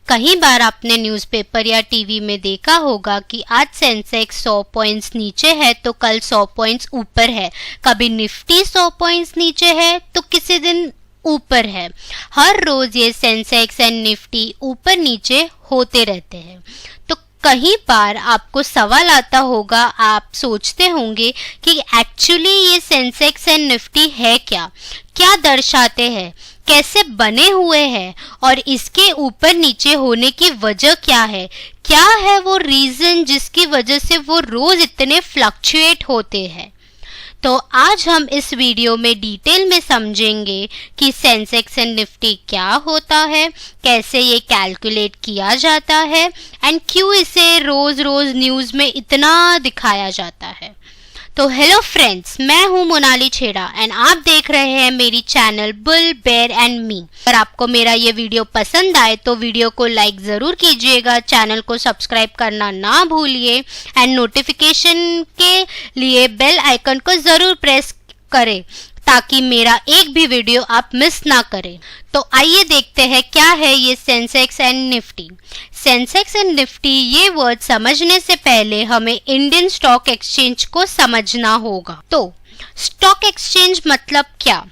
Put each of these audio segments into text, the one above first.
कई बार आपने न्यूज़पेपर या टीवी में देखा होगा कि आज सेंसेक्स 100 पॉइंट्स नीचे है तो कल 100 पॉइंट्स ऊपर है, कभी निफ्टी 100 पॉइंट्स नीचे है तो किसी दिन ऊपर है। हर रोज ये सेंसेक्स एंड निफ्टी ऊपर नीचे होते रहते हैं। तो कई बार आपको सवाल आता होगा, आप सोचते होंगे कि एक्चुअली ये सेंसेक्स एंड निफ्टी है क्या दर्शाते हैं, कैसे बने हुए हैं और इसके ऊपर नीचे होने की वजह क्या है वो रीजन जिसकी वजह से वो रोज इतने फ्लक्चुएट होते हैं। तो आज हम इस वीडियो में डिटेल में समझेंगे कि सेंसेक्स एंड निफ्टी क्या होता है, कैसे ये कैलकुलेट किया जाता है एंड क्यों इसे रोज रोज न्यूज़ में इतना दिखाया जाता है। तो हेलो फ्रेंड्स, मैं हूं मोनाली छेड़ा एंड आप देख रहे हैं मेरी channel bull bear and me. अगर आपको मेरा ये वीडियो पसंद आए तो वीडियो को लाइक ज़रूर कीजिएगा, चैनल को सब्सक्राइब करना ना भूलिए एंड नोटिफिकेशन के लिए बेल आइकन को ज़रूर प्रेस करें ताकि मेरा एक भी वीडियो आप मिस ना करें। तो आइए देखते हैं क्या है ये Sensex and Nifty. Sensex and Nifty ये वर्ड समझने से पहले हमें इंडियन स्टॉक एक्सचेंज को समझना होगा। तो स्टॉक एक्सचेंज मतलब क्या?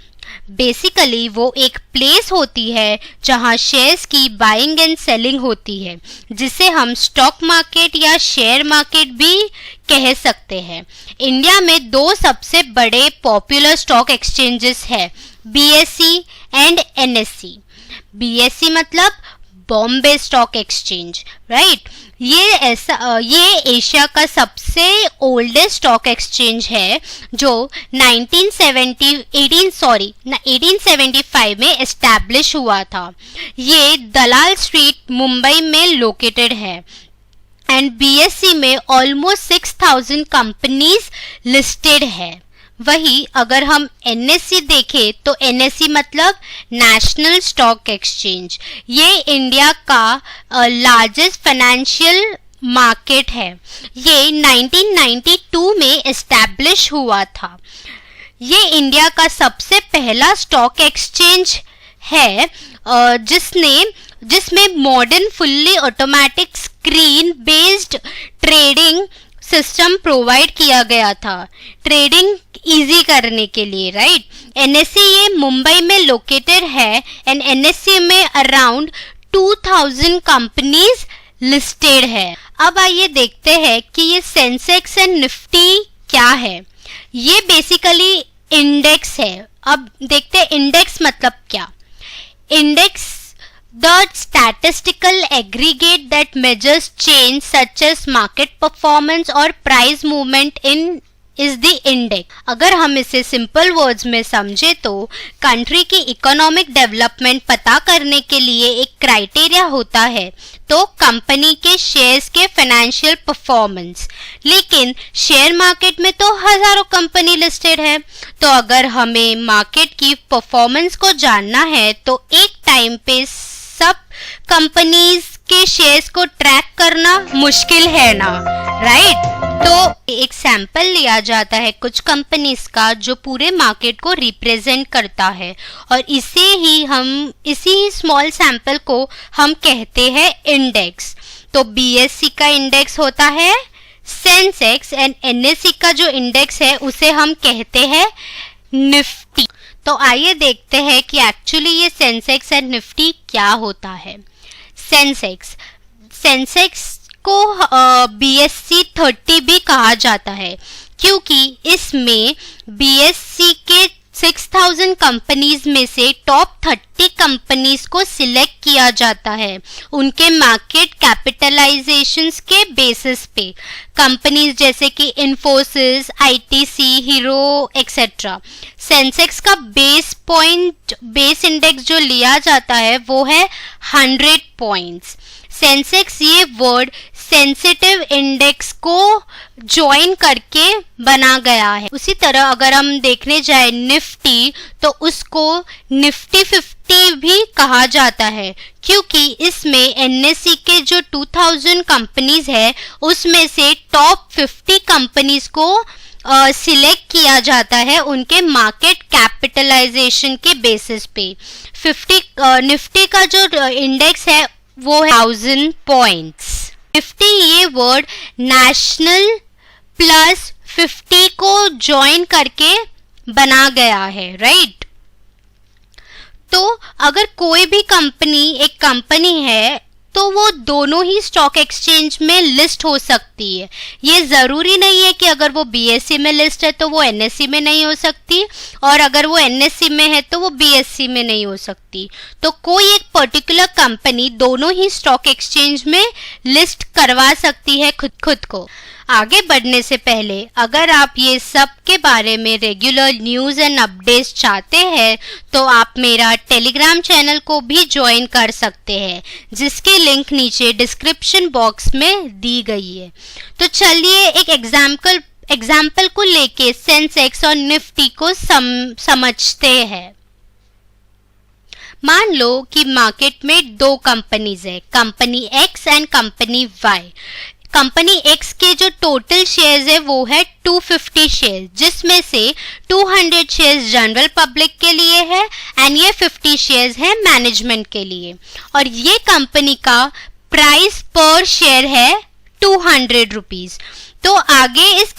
बेसिकली वो एक प्लेस होती है जहां शेयर्स की बाइंग एंड सेलिंग होती है, जिसे हम स्टॉक मार्केट या शेयर मार्केट भी कह सकते हैं। इंडिया में दो सबसे बड़े पॉपुलर स्टॉक एक्सचेंजेस है, BSE एंड NSE। BSE मतलब बॉम्बे स्टॉक एक्सचेंज, राइट। ये एशिया का सबसे ओल्डेस्ट स्टॉक एक्सचेंज है जो 1875 में एस्टैब्लिश हुआ था। ये दलाल स्ट्रीट मुंबई में लोकेटेड है एंड BSE में ऑलमोस्ट 6000 कंपनीज लिस्टेड है। वही अगर हम NSE देखें तो NSE मतलब नेशनल स्टॉक एक्सचेंज। ये इंडिया का लार्जेस्ट फाइनेंशियल मार्केट है। ये 1992 में एस्टैब्लिश हुआ था। ये इंडिया का सबसे पहला स्टॉक एक्सचेंज है जिसमें modern fully automatic screen based trading system provide किया गया था, ट्रेडिंग इजी करने के लिए, राइट। NSE ये मुंबई में लोकेटेड है एंड NSE में अराउंड 2000 कंपनीज लिस्टेड है। अब आइए देखते हैं कि ये सेंसेक्स एंड निफ्टी क्या है। ये बेसिकली इंडेक्स है। अब देखते हैं इंडेक्स मतलब क्या। Index the statistical aggregate that measures change such as market performance or price movement is the index। अगर हम इसे सिंपल वर्ड्स में समझे तो कंट्री की इकोनॉमिक डेवलपमेंट पता करने के लिए एक क्राइटेरिया होता है, तो कंपनी के शेयर्स के फाइनेंशियल परफॉर्मेंस। लेकिन शेयर मार्केट में तो हजारों कंपनी लिस्टेड है, तो अगर हमें मार्केट की परफॉर्मेंस को जानना है तो एक टाइम पे सब कंपनीज के शेयर्स को ट्रैक करना मुश्किल है ना, राइट। तो एक सैंपल लिया जाता है कुछ कंपनीज का जो पूरे मार्केट को रिप्रेजेंट करता है और इसी स्मॉल सैंपल को हम कहते हैं इंडेक्स। तो BSE का इंडेक्स होता है सेंसेक्स एंड NSE का जो इंडेक्स है उसे हम कहते हैं निफ्टी। तो आइए देखते हैं कि एक्चुअली ये सेंसेक्स एंड निफ्टी क्या होता है। सेंसेक्स को BSE 30 भी कहा जाता है क्योंकि इसमें BSE के 6000 कंपनीज में से टॉप 30 कंपनीज को सिलेक्ट किया जाता है उनके मार्केट कैपिटलाइजेशंस के बेसिस पे। कंपनीज जैसे कि Infosys, ITC, hero etcetera. Sensex का बेस इंडेक्स जो लिया जाता है वो है 100 पॉइंट्स। सेंसेक्स ये वर्ड सेंसिटिव इंडेक्स को ज्वाइन करके बना गया है। उसी तरह अगर हम देखने जाए निफ्टी तो उसको निफ्टी 50 भी कहा जाता है क्योंकि इसमें NSE के जो 2000 कंपनीज है उसमें से टॉप 50 कंपनीज को सिलेक्ट किया जाता है उनके मार्केट कैपिटलाइजेशन के बेसिस पे। निफ्टी का जो इंडेक्स है वो है 1000 पॉइंट्स। निफ्टी ये वर्ड नेशनल प्लस 50 को ज्वाइन करके बना गया है, राइट। तो अगर कोई भी कंपनी एक कंपनी है तो वो दोनों ही स्टॉक एक्सचेंज में लिस्ट हो सकती है। ये ज़रूरी नहीं है कि अगर वो बीएसई में लिस्ट है तो वो एनएसई में नहीं हो सकती, और अगर वो एनएसई में है तो वो बीएसई में नहीं हो सकती। तो कोई एक पर्टिकुलर कंपनी दोनों ही स्टॉक एक्सचेंज में लिस्ट करवा सकती है खुद को। आगे बढ़ने से पहले अगर आप ये सब के बारे में रेगुलर न्यूज़ एंड अपडेट्स चाहते हैं तो आप मेरा टेलीग्राम चैनल को भी ज्वाइन कर सकते हैं, जिसकी लिंक नीचे डिस्क्रिप्शन बॉक्स में दी गई है। तो चलिए एक एग्जाम्पल को लेके सेंसेक्स और निफ्टी को समझते हैं। मान लो कि मार्केट में दो कंपनीज है, company X and company Y. Company X के जो टोटल शेयर्स है वो है 250 शेयर, जिसमें से 200 शेयर्स जनरल पब्लिक के लिए है एंड ये 50 शेयर्स है मैनेजमेंट के लिए। और ये कंपनी का प्राइस पर शेयर है 200 रुपीज। तो आइए इस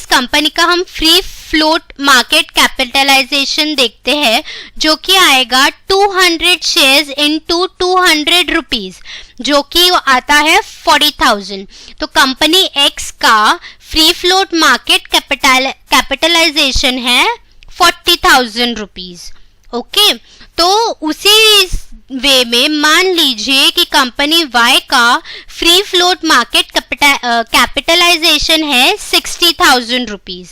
कंपनी का हम फ्री फ्लोट मार्केट कैपिटलाइजेशन देखते हैं, जो कि आएगा 200 शेयर्स इनटू 200 रुपीज, जो कि आता है 40,000। तो कंपनी एक्स का फ्री फ्लोट मार्केट कैपिटलाइजेशन है 40,000 रुपीज। ओके, तो उसी वे में मान लीजिए कि कंपनी वाई का फ्री फ्लोट मार्केट कैपिटलाइजेशन है 60,000 रुपीज।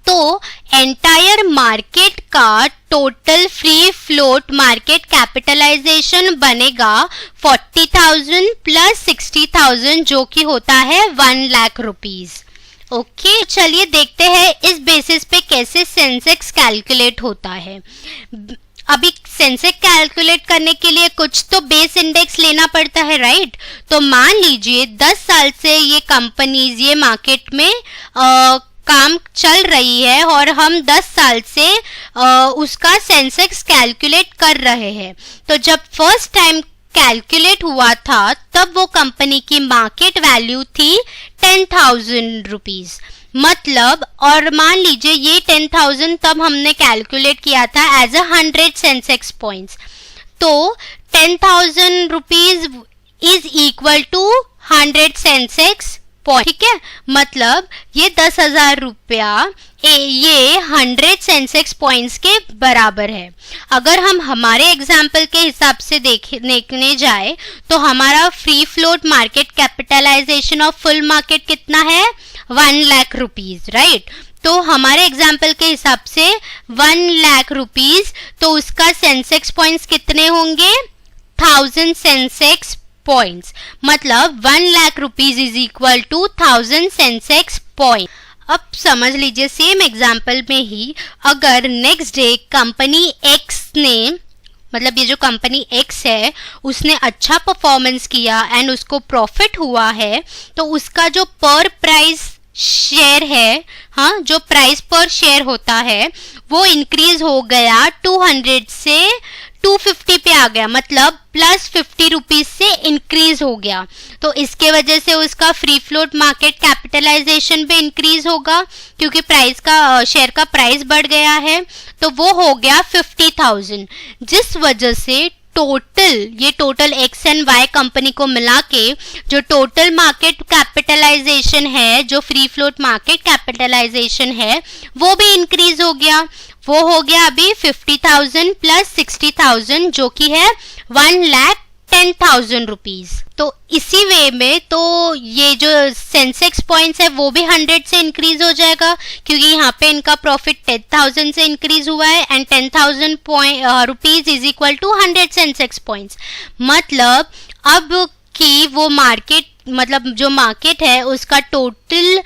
तो एंटायर मार्केट का total free float market capitalisation बनेगा 40,000 प्लस 60,000, जो कि होता है 1 लाख रुपीज। ओके, चलिए देखते हैं इस बेसिस पे कैसे सेंसेक्स कैलकुलेट होता है। अभी सेंसेक्स कैलकुलेट करने के लिए कुछ तो बेस इंडेक्स लेना पड़ता है, राइट। तो मान लीजिए 10 साल से ये कंपनीज ये मार्केट में काम चल रही है और हम 10 साल से उसका सेंसेक्स कैलकुलेट कर रहे हैं। तो जब फर्स्ट टाइम कैलकुलेट हुआ था तब वो कंपनी की मार्केट वैल्यू थी 10,000 रुपीज, मतलब, और मान लीजिए ये 10,000 तब हमने कैलकुलेट किया था एज 100 सेंसेक्स पॉइंट्स। तो 10,000 rupees is equal to 100 Sensex point, ठीक है। मतलब ये 10,000 रुपया ये 100 सेंसेक्स पॉइंट्स के बराबर है। अगर हम हमारे एग्जाम्पल के हिसाब से देखने जाए तो हमारा free float market capitalisation of full market कितना है, 1 लाख रुपीज, राइट। तो हमारे एग्जाम्पल के हिसाब से 1 लाख रुपीज, तो उसका सेंसेक्स पॉइंट्स कितने होंगे, 1000 सेंसेक्स पॉइंट्स, मतलब 1 lakh rupees is equal to 1000 Sensex point. अब समझ लीजिए सेम एग्जाम्पल में ही अगर नेक्स्ट डे कंपनी एक्स ने, मतलब ये जो कंपनी एक्स है उसने अच्छा परफॉर्मेंस किया एंड उसको प्रॉफिट हुआ है, तो उसका जो पर प्राइस शेयर है, हाँ, जो प्राइस पर शेयर होता है वो इंक्रीज हो गया 200 से 250 पे आ गया, मतलब प्लस 50 रुपीज से इंक्रीज हो गया। तो इसके वजह से उसका फ्री फ्लोट मार्केट कैपिटलाइजेशन भी इंक्रीज होगा, क्योंकि प्राइस का शेयर का प्राइस बढ़ गया है, तो वो हो गया 50,000। जिस वजह से total X and Y company को मिला के जो टोटल मार्केट कैपिटलाइजेशन है, जो फ्री फ्लोट मार्केट कैपिटलाइजेशन है, वो भी इंक्रीज हो गया। वो हो गया अभी 50,000 प्लस 60,000, जो कि है 1,10,000 रुपीज। तो इसी वे में तो ये जो सेंसेक्स पॉइंट्स है वो भी 100 से इंक्रीज हो जाएगा, क्योंकि यहाँ पे इनका प्रॉफिट 10,000 से इंक्रीज हुआ है and 10,000 rupees is equal to 100 Sensex points. मतलब अब कि वो मार्केट, मतलब जो मार्केट है उसका टोटल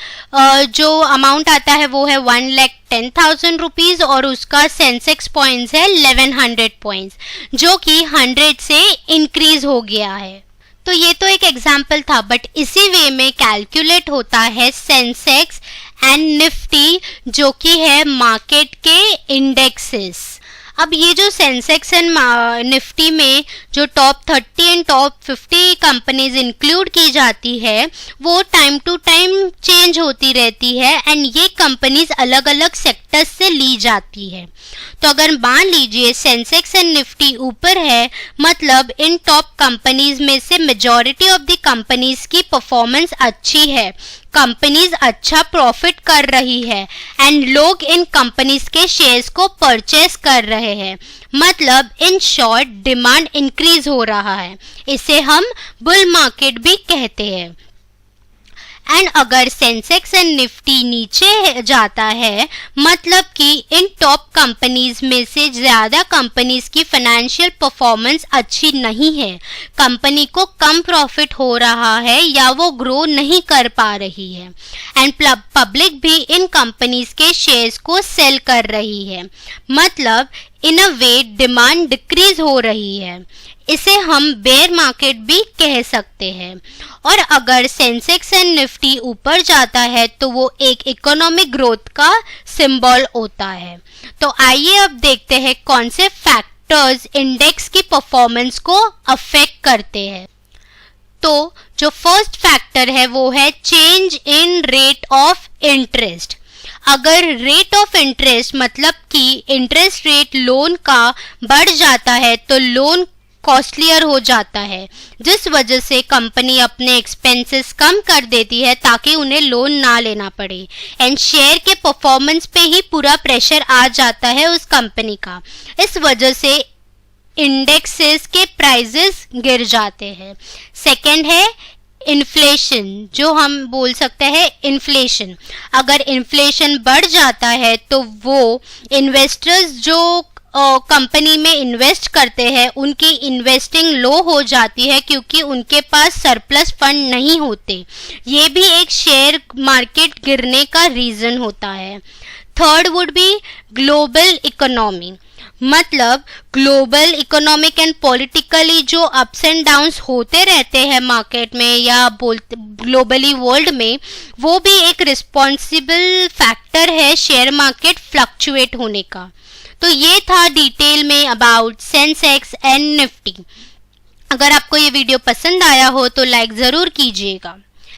जो अमाउंट आता है वो है 1,10,000 रुपीज और उसका सेंसेक्स पॉइंट्स है 1100 पॉइंट्स, जो कि 100 से इंक्रीज हो गया है। तो ये तो एक एग्जाम्पल था, बट इसी वे में कैलकुलेट होता है सेंसेक्स एंड निफ्टी, जो कि है मार्केट के इंडेक्सेस। अब ये जो सेंसेक्स एंड निफ्टी में जो top 30 and top 50 companies include की जाती है वो टाइम टू टाइम चेंज होती रहती है एंड ये कंपनीज अलग अलग सेक्टर्स से ली जाती है। तो अगर मान लीजिए सेंसेक्स एंड निफ्टी ऊपर है, मतलब इन टॉप कंपनीज में से मेजॉरिटी ऑफ द कंपनीज की परफॉर्मेंस अच्छी है, कंपनीज अच्छा प्रॉफिट कर रही है एंड लोग इन कंपनीज के शेयर्स को परचेस कर रहे हैं, मतलब इन शॉर्ट डिमांड इंक्रीज हो रहा है। इसे हम बुल मार्केट भी कहते हैं। एंड अगर सेंसेक्स एंड निफ्टी नीचे जाता है, मतलब कि इन टॉप कंपनीज में से ज़्यादा कंपनीज की फाइनेंशियल परफॉर्मेंस अच्छी नहीं है, कंपनी को कम प्रॉफिट हो रहा है या वो ग्रो नहीं कर पा रही है एंड पब्लिक भी इन कंपनीज के शेयर्स को सेल कर रही है, मतलब इन अ वे डिमांड डिक्रीज हो रही है, इसे हम बेयर मार्केट भी कह सकते हैं। और अगर सेंसेक्स एंड निफ्टी ऊपर जाता है तो वो एक इकोनॉमिक ग्रोथ का सिंबल होता है। तो आइए अब देखते हैं कौन से फैक्टर्स इंडेक्स की परफॉर्मेंस को अफेक्ट करते हैं। तो जो फर्स्ट फैक्टर है वो है change in rate of interest. अगर रेट ऑफ इंटरेस्ट मतलब कि इंटरेस्ट रेट लोन का बढ़ जाता है तो लोन कॉस्टलियर हो जाता है, जिस वजह से कंपनी अपने एक्सपेंसेस कम कर देती है ताकि उन्हें लोन ना लेना पड़े एंड शेयर के परफॉर्मेंस पे ही पूरा प्रेशर आ जाता है उस कंपनी का। इस वजह से इंडेक्सेस के प्राइसेस गिर जाते हैं। सेकंड है इन्फ्लेशन, जो हम बोल सकते हैं इन्फ्लेशन। अगर इन्फ्लेशन बढ़ जाता है तो वो इन्वेस्टर्स जो कंपनी में इन्वेस्ट करते हैं उनकी इन्वेस्टिंग लो हो जाती है क्योंकि उनके पास सरप्लस फंड नहीं होते। ये भी एक शेयर मार्केट गिरने का रीज़न होता है। Third would be global economy, मतलब ग्लोबल इकोनॉमिक एंड पॉलिटिकली जो अप्स एंड डाउन्स होते रहते हैं मार्केट में या ग्लोबली वर्ल्ड में, वो भी एक रिस्पॉन्सिबल फैक्टर है शेयर मार्केट फ्लक्चुएट होने का। तो ये था डिटेल में अबाउट सेंसेक्स एंड निफ्टी। अगर आपको ये वीडियो पसंद आया हो तो लाइक ज़रूर कीजिएगा।